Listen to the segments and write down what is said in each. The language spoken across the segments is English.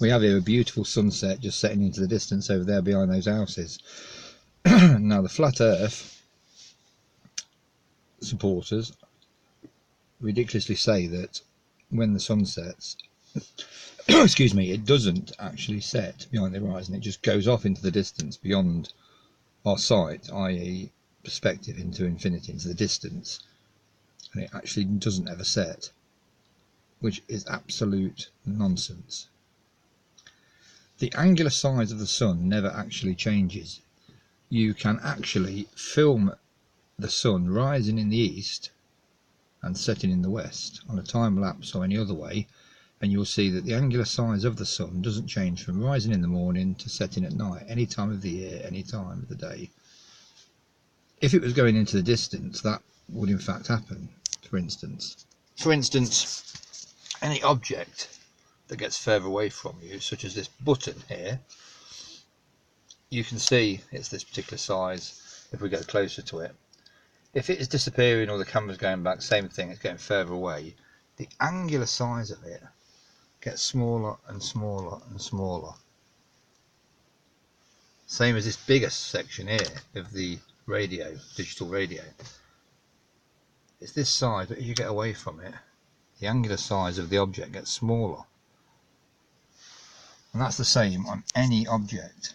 We have here a beautiful sunset just setting into the distance over there behind those houses. Now the flat earth supporters ridiculously say that when the sun sets, excuse me, it doesn't actually set behind the horizon, it just goes off into the distance beyond our sight, i.e. perspective into infinity, into the distance, and it actually doesn't ever set, which is absolute nonsense. The angular size of the sun never actually changes. You can actually film the sun rising in the east and setting in the west on a time lapse or any other way, and you'll see that the angular size of the sun doesn't change from rising in the morning to setting at night, any time of the year, any time of the day. If it was going into the distance, that would in fact happen. For instance, any object that gets further away from you, such as this button here, you can see it's this particular size if we get closer to it. If it is disappearing or the camera's going back, same thing, it's getting further away. The angular size of it gets smaller and smaller and smaller. Same as this bigger section here of the radio, digital radio. It's this size, but as you get away from it, the angular size of the object gets smaller. And that's the same on any object.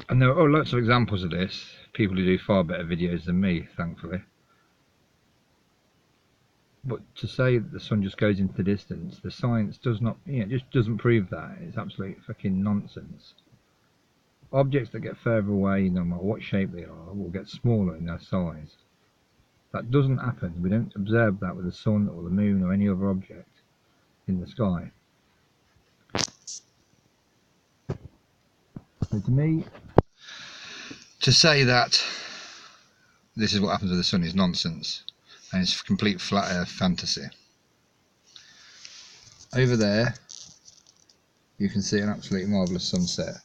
And there are lots of examples of this, people who do far better videos than me, thankfully. But to say that the sun just goes into the distance, the science does not, it just doesn't prove that. It's absolute fucking nonsense. Objects that get further away, no matter what shape they are, will get smaller in their size. That doesn't happen. We don't observe that with the sun or the moon or any other object in the sky. So to me, to say that this is what happens with the sun is nonsense, and it's complete flat earth fantasy. Over there you can see an absolutely marvellous sunset,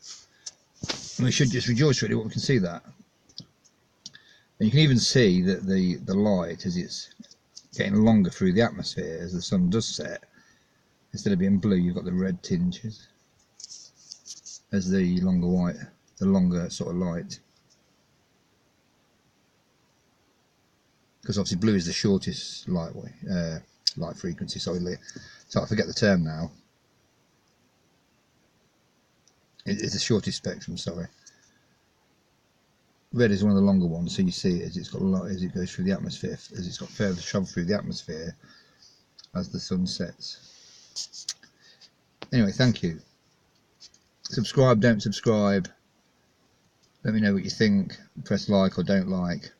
and we should just rejoice really when we can see that. And you can even see that the light, as it's getting longer through the atmosphere as the sun does set, instead of being blue you've got the red tinges as the longer sort of light. Because obviously blue is the shortest light frequency, so I forget the term now. It's the shortest spectrum, sorry. Red is one of the longer ones, so you see it as it's got a lot, as it goes through the atmosphere, as it's got further travel through the atmosphere as the sun sets. Anyway, thank you. Subscribe, don't subscribe. Let me know what you think. Press like or don't like.